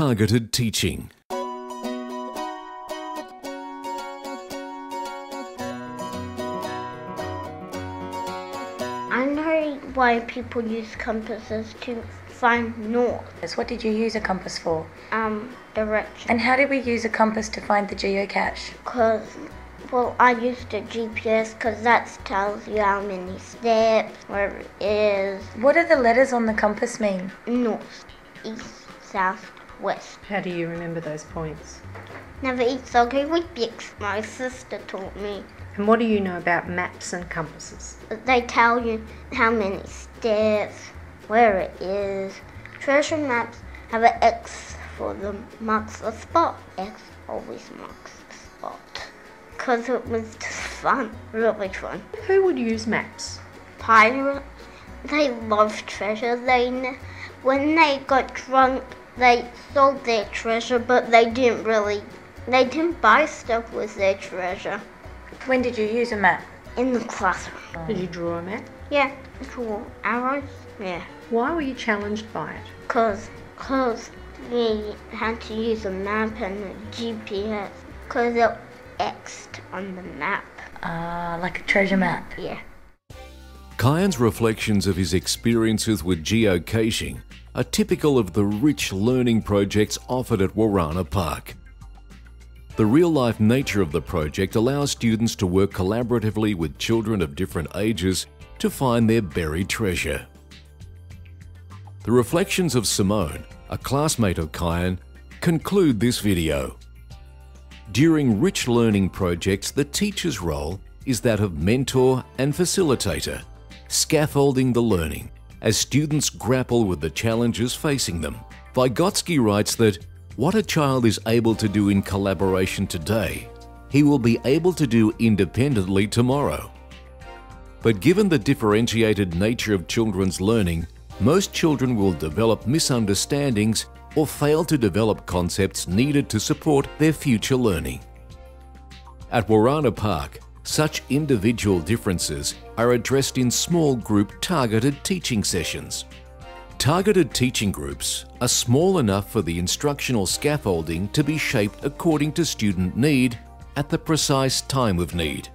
targeted teaching. I know why people use compasses to find north. What did you use a compass for? Direction. And how did we use a compass to find the geocache? I used a GPS because that tells you how many steps, where it is. What do the letters on the compass mean? North, east, south, west. How do you remember those points? Never eat soggy Weet-Bix. My sister taught me. And what do you know about maps and compasses? They tell you how many steps, where it is. Treasure maps have an X for them, marks a spot. X always marks a spot. Because it was just fun, really fun. Who would use maps? Pirates, they love treasure. When they got drunk, they sold their treasure, but they didn't buy stuff with their treasure. When did you use a map? In the classroom. Did you draw a map? Yeah, draw arrows. Yeah. Why were you challenged by it? Because we had to use a map and a GPS. Because it X'd on the map. Like a treasure map. Yeah. Kyan's reflections of his experiences with geocaching are typical of the rich learning projects offered at Wooranna Park. The real-life nature of the project allows students to work collaboratively with children of different ages to find their buried treasure. The reflections of Simone, a classmate of Kyan, conclude this video. During rich learning projects, the teacher's role is that of mentor and facilitator, scaffolding the learning as students grapple with the challenges facing them. Vygotsky writes that what a child is able to do in collaboration today, he will be able to do independently tomorrow. But given the differentiated nature of children's learning, most children will develop misunderstandings or fail to develop concepts needed to support their future learning. At Wooranna Park, such individual differences are addressed in small group targeted teaching sessions. Targeted teaching groups are small enough for the instructional scaffolding to be shaped according to student need at the precise time of need.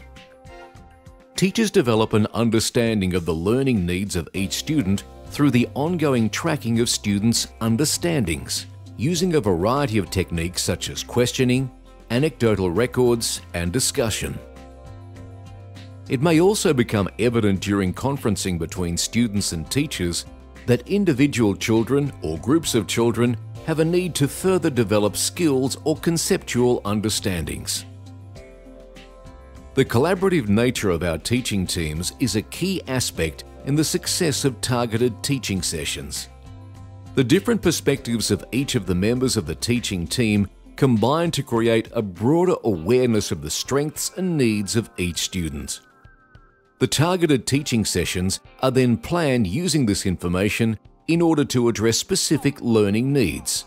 Teachers develop an understanding of the learning needs of each student through the ongoing tracking of students' understandings, using a variety of techniques such as questioning, anecdotal records, and discussion. It may also become evident during conferencing between students and teachers that individual children or groups of children have a need to further develop skills or conceptual understandings. The collaborative nature of our teaching teams is a key aspect in the success of targeted teaching sessions. The different perspectives of each of the members of the teaching team combine to create a broader awareness of the strengths and needs of each student. The targeted teaching sessions are then planned using this information in order to address specific learning needs.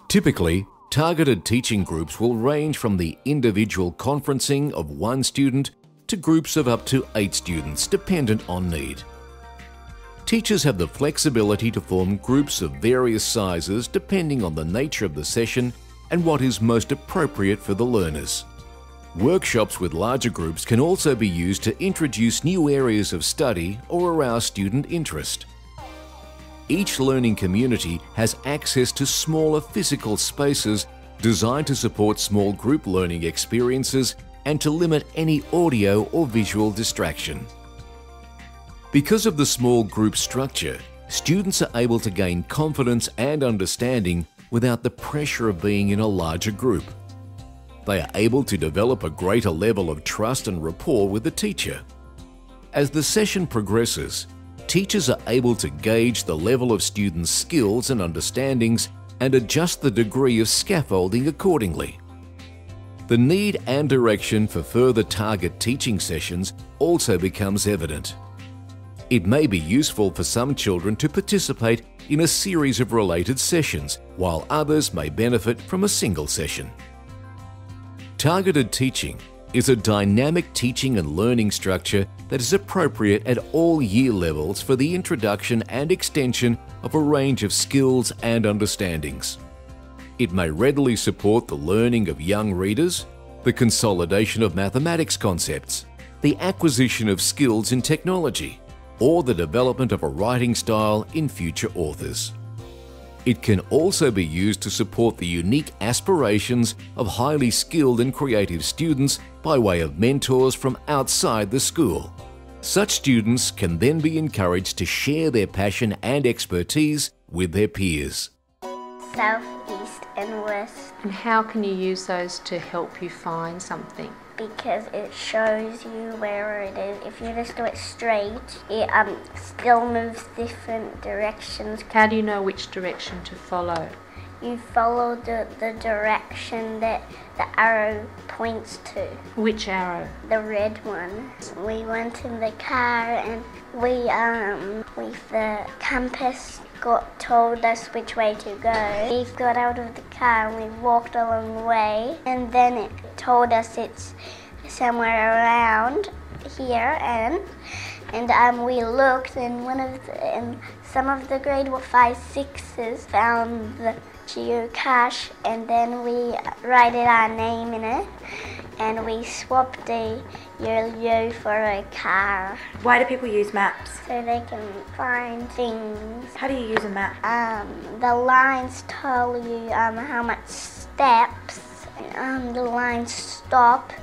Typically, targeted teaching groups will range from the individual conferencing of one student to groups of up to 8 students, dependent on need. Teachers have the flexibility to form groups of various sizes depending on the nature of the session and what is most appropriate for the learners. Workshops with larger groups can also be used to introduce new areas of study or arouse student interest. Each learning community has access to smaller physical spaces designed to support small group learning experiences and to limit any audio or visual distraction. Because of the small group structure, students are able to gain confidence and understanding without the pressure of being in a larger group. They are able to develop a greater level of trust and rapport with the teacher. As the session progresses, teachers are able to gauge the level of students' skills and understandings and adjust the degree of scaffolding accordingly. The need and direction for further target teaching sessions also becomes evident. It may be useful for some children to participate in a series of related sessions, while others may benefit from a single session. Targeted teaching is a dynamic teaching and learning structure that is appropriate at all year levels for the introduction and extension of a range of skills and understandings. It may readily support the learning of young readers, the consolidation of mathematics concepts, the acquisition of skills in technology, or the development of a writing style in future authors. It can also be used to support the unique aspirations of highly skilled and creative students by way of mentors from outside the school. Such students can then be encouraged to share their passion and expertise with their peers. South, east and west, And how can you use those to help you find something? because it shows you where it is. If you just do it straight, it still moves different directions. How do you know which direction to follow? You follow the direction that the arrow points to, Which arrow? the red one. We went in the car and we with the compass told us which way to go. We got out of the car and we walked a long way, and then it told us it's somewhere around here, and we looked, and some of the grade 5/6s found the geocache, and then we wrote our name in it, and we swapped the yo-yo for a car Why do people use maps? so they can find things. How do you use a map? The lines tell you how much steps. The lines stop,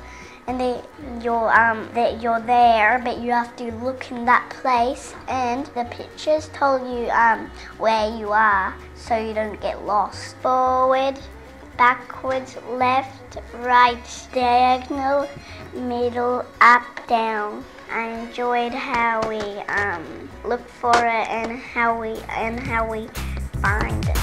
and that you're there, but you have to look in that place. And the pictures tell you where you are, so you don't get lost. Forward, backwards, left, right, diagonal, middle, up, down. I enjoyed how we look for it and how we find it.